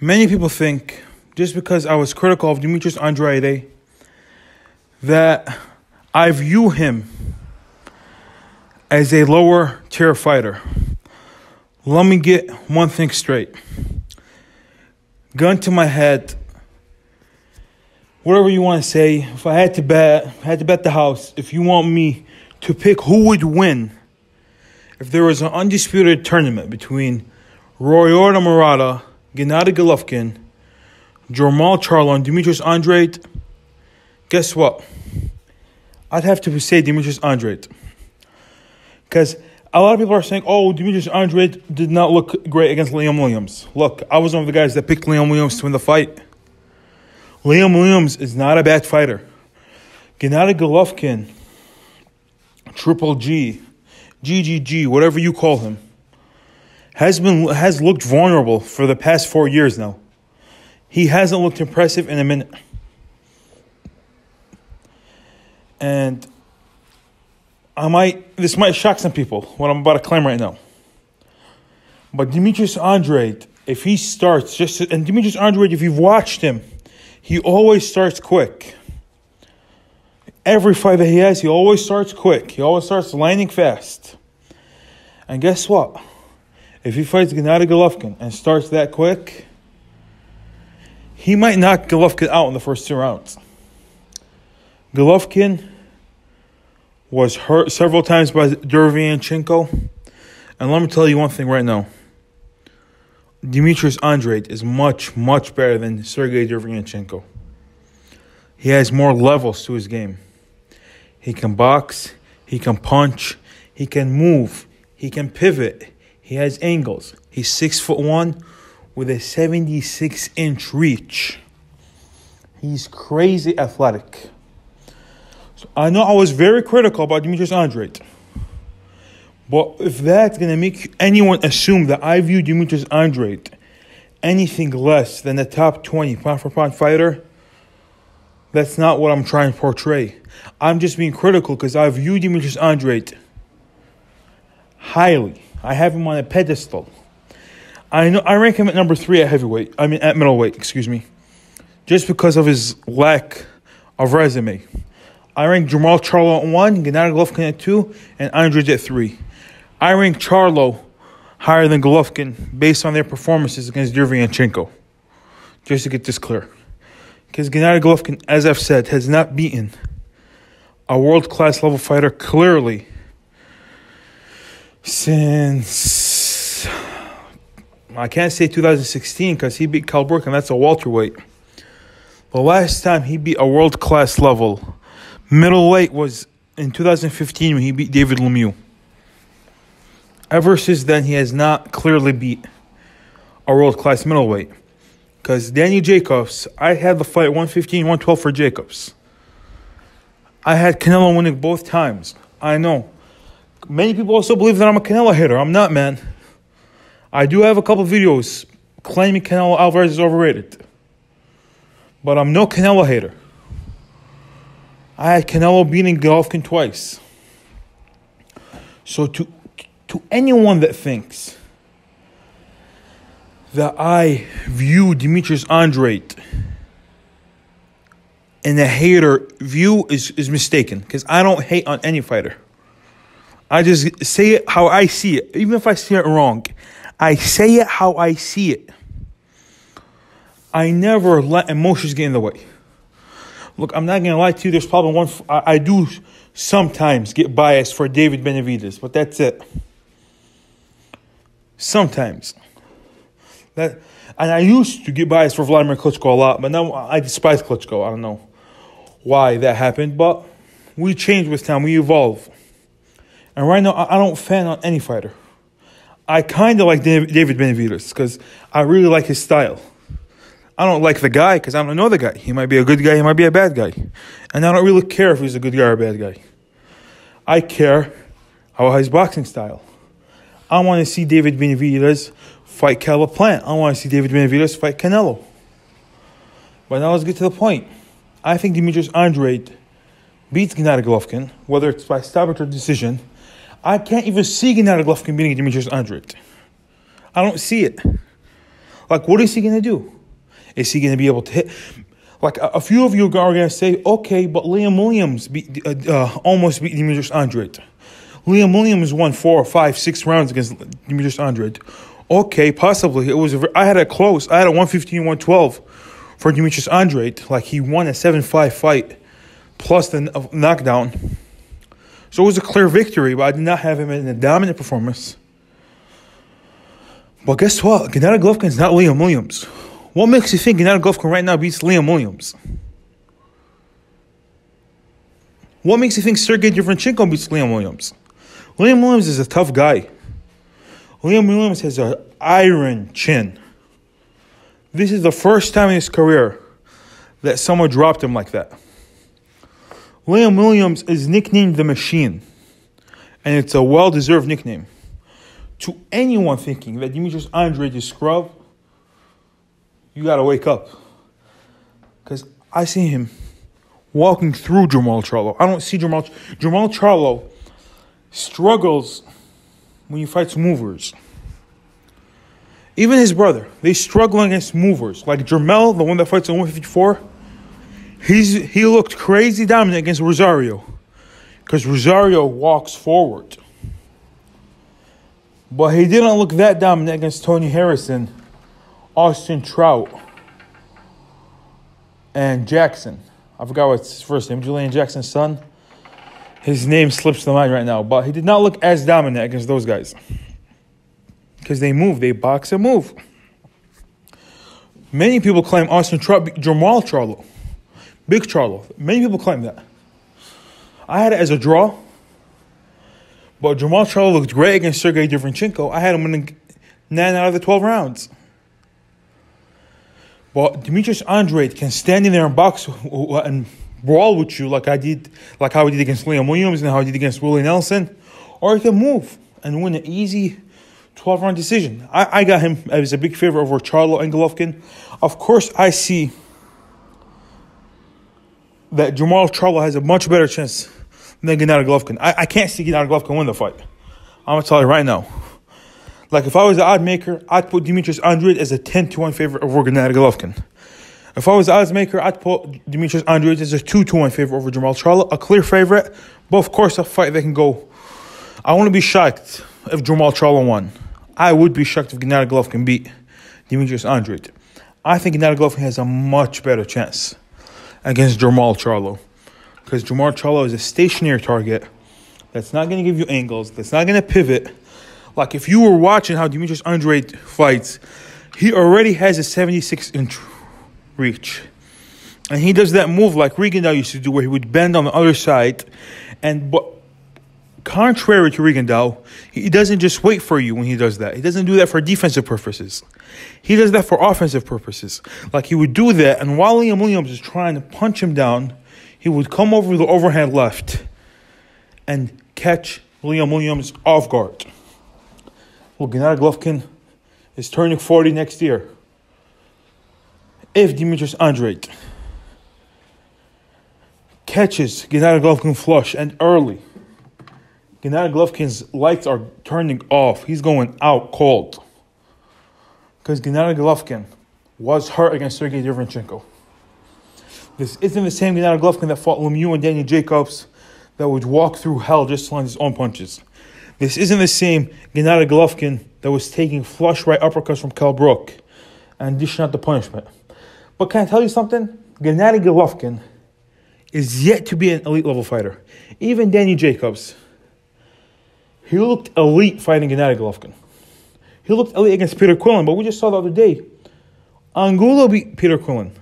Many people think, just because I was critical of Demetrius Andrade, that I view him as a lower tier fighter. Let me get one thing straight. Gun to my head, whatever you want to say, if I had to bet the house, if you want me to pick who would win, if there was an undisputed tournament between Royota Murata, Gennady Golovkin, Charlo, and Demetrius Andrade, guess what? I'd have to say Demetrius Andrade. Because a lot of people are saying, oh, Demetrius Andrade did not look great against Liam Williams. Look, I was one of the guys that picked Liam Williams to win the fight. Liam Williams is not a bad fighter. Gennady Golovkin, Triple G, GGG, whatever you call him, has looked vulnerable for the past 4 years now. He hasn't looked impressive in a minute. And this might shock some people, what I'm about to claim right now. But Demetrius Andrade, if he starts, and Demetrius Andrade, if you've watched him, he always starts quick. Every fight that he has, he always starts quick. He always starts landing fast. And guess what? If he fights Gennady Golovkin and starts that quick, he might knock Golovkin out in the first 2 rounds. Golovkin was hurt several times by Derevyanchenko. And let me tell you one thing right now. Demetrius Andrade is much, much better than Sergey Derevyanchenko. He has more levels to his game. He can box, he can punch, he can move, he can pivot, he has angles. He's 6'1" with a 76-inch reach. He's crazy athletic. So I know I was very critical about Demetrius Andrade. But if that's going to make anyone assume that I view Demetrius Andrade anything less than a top 20 pound-for-pound fighter, that's not what I'm trying to portray. I'm just being critical because I view Demetrius Andrade highly. I have him on a pedestal. I rank him at number 3 at at middleweight, just because of his lack of resume. I rank Charlo at 1, Gennady Golovkin at 2, and Andrade at 3. I rank Charlo higher than Golovkin based on their performances against Derevyanchenko. Just to get this clear. Because Gennady Golovkin, as I've said, has not beaten a world-class level fighter clearly since, I can't say 2016 because he beat Cal Burke and that's a welterweight. The last time he beat a world-class level middleweight was in 2015 when he beat David Lemieux. Ever since then, he has not clearly beat a world-class middleweight. Because Danny Jacobs, I had the fight 115, 112 for Jacobs. I had Canelo winning both times. I know. Many people also believe that I'm a Canelo hater. I'm not, man. I do have a couple videos claiming Canelo Alvarez is overrated. But I'm no Canelo hater. I had Canelo beating Golovkin twice. So to anyone that thinks that I view Demetrius Andrade in a hater view is mistaken. Because I don't hate on any fighter. I just say it how I see it. Even if I see it wrong, I say it how I see it. I never let emotions get in the way. Look, I'm not going to lie to you. There's probably I do sometimes get biased for David Benavidez, but that's it. Sometimes. And I used to get biased for Vladimir Klitschko a lot, but now I despise Klitschko. I don't know why that happened, but we change with time. We evolve. And right now, I don't fan on any fighter. I kind of like David Benavidez because I really like his style. I don't like the guy because I don't know the guy. He might be a good guy, he might be a bad guy. And I don't really care if he's a good guy or a bad guy. I care about his boxing style. I want to see David Benavidez fight Caleb Plant. I want to see David Benavidez fight Canelo. But now let's get to the point. I think Demetrius Andrade beats Gennady Golovkin, whether it's by stoppage or decision. I can't even see Gennady Golovkin beating Demetrius Andrade. I don't see it. Like, what is he going to do? Is he going to be able to hit? Like, a few of you are going to say, okay, but Liam Williams almost beat Demetrius Andrade. Liam Williams won 4, 5, 6 rounds against Demetrius Andrade. Okay, possibly. I had it close. I had a 115-112 for Demetrius Andrade. Like, he won a 7-5 fight plus the knockdown. So it was a clear victory, but I did not have him in a dominant performance. But guess what? Gennady Golovkin is not Liam Williams. What makes you think Gennady Golovkin right now beats Liam Williams? What makes you think Sergey Derevyanchenko beats Liam Williams? Liam Williams is a tough guy. Liam Williams has an iron chin. This is the first time in his career that someone dropped him like that. Liam Williams is nicknamed The Machine, and it's a well-deserved nickname. To anyone thinking that Demetrius Andrade is scrub, you got to wake up. Because I see him walking through Jermall Charlo. I don't see Jermall Charlo struggles when he fights movers. Even his brother, they struggle against movers. Like Jermell, the one that fights at 154, he looked crazy dominant against Rosario. Because Rosario walks forward. But he didn't look that dominant against Tony Harrison, Austin Trout, and Jackson. I forgot what's his first name. Julian Jackson's son. His name slips the mind right now. But he did not look as dominant against those guys. Because they move. They box and move. Many people claim Austin Trout beat Jermall Charlo. Big Charlo. Many people claim that. I had it as a draw. But Jermall Charlo looked great against Sergey Derevyanchenko. I had him winning 9 out of the 12 rounds. But Demetrius Andrade can stand in there and box and brawl with you like how I did against Liam Williams and how I did against Willie Nelson. Or he can move and win an easy 12-round decision. I got him as a big favorite over Charlo and Golovkin. Of course, I see that Jermall Charlo has a much better chance than Gennady Golovkin. I can't see Gennady Golovkin win the fight. I'm going to tell you right now. Like, if I was the odd maker, I'd put Demetrius Andrade as a 10-1 favorite over Gennady Golovkin. If I was the odds maker, I'd put Demetrius Andrade as a 2-1 favorite over Jermall Charlo, a clear favorite. But, of course, a fight that can go. I wouldn't be shocked if Jermall Charlo won. I would be shocked if Gennady Golovkin beat Demetrius Andrade. I think Gennady Golovkin has a much better chance against Jermall Charlo. Because Jermall Charlo is a stationary target that's not going to give you angles, that's not going to pivot. Like, if you were watching how Demetrius Andrade fights, he already has a 76-inch reach. And he does that move like Rigondeaux used to do, where he would bend on the other side. But contrary to Rigondeaux, he doesn't just wait for you when he does that. He doesn't do that for defensive purposes. He does that for offensive purposes. Like, he would do that, and while Liam Williams is trying to punch him down, he would come over the overhand left and catch Liam Williams off guard. Well, Gennady Golovkin is turning 40 next year. If Demetrius Andrade catches Gennady Golovkin flush and early, Gennady Golovkin's lights are turning off. He's going out cold. Because Gennady Golovkin was hurt against Sergey Derevyanchenko. This isn't the same Gennady Golovkin that fought Lemieux and Danny Jacobs that would walk through hell just to land his own punches. This isn't the same Gennady Golovkin that was taking flush right uppercuts from Kell Brook and dishing out the punishment. But can I tell you something? Gennady Golovkin is yet to be an elite level fighter. Even Danny Jacobs, he looked elite fighting Gennady Golovkin. He looked elite against Peter Quillin, but we just saw the other day, Angulo beat Peter Quillin.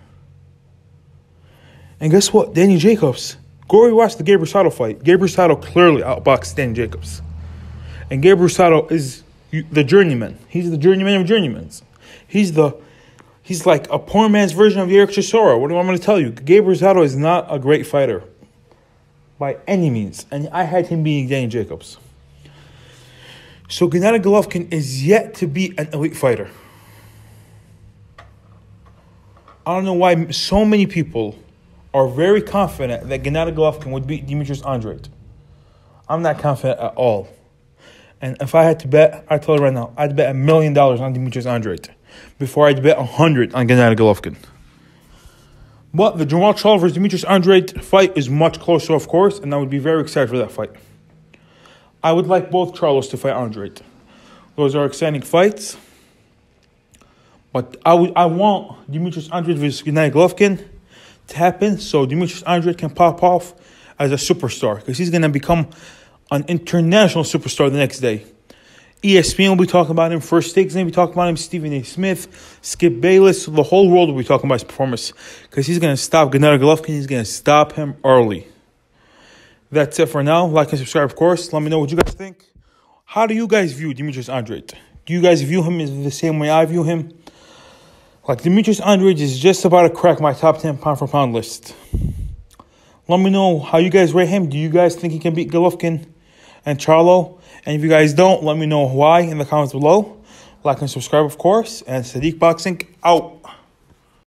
And guess what? Danny Jacobs. Go rewatch the Gabe Rosado fight. Gabe Rosado clearly outboxed Danny Jacobs. And Gabe Rosado is the journeyman. He's the journeyman of journeymans. He's like a poor man's version of Eric Chisora. What do I want to tell you? Gabe Rosado is not a great fighter by any means. And I had him beating Danny Jacobs. So Gennady Golovkin is yet to be an elite fighter. I don't know why so many people are very confident that Gennady Golovkin would beat Demetrius Andrade. I'm not confident at all. And if I had to bet, I tell you right now, I'd bet $1 million on Demetrius Andrade before I'd bet 100 on Gennady Golovkin. But the Charlo versus Demetrius Andrade fight is much closer, of course, and I would be very excited for that fight. I would like both Charlos to fight Andrade. Those are exciting fights. But I want Demetrius Andrade versus Gennady Golovkin to happen so Demetrius Andrade can pop off as a superstar, because he's going to become an international superstar the next day. ESPN will be talking about him. First Take's going to be talking about him. Stephen A. Smith, Skip Bayless. The whole world will be talking about his performance, because he's going to stop Gennady Golovkin. He's going to stop him early. That's it for now. Like and subscribe, of course. Let me know what you guys think. How do you guys view Demetrius Andrade? Do you guys view him as the same way I view him? Like, Demetrius Andrade is just about to crack my top 10 pound-for-pound list. Let me know how you guys rate him. Do you guys think he can beat Golovkin and Charlo? And if you guys don't, let me know why in the comments below. Like and subscribe, of course. And Sadiq Boxing out.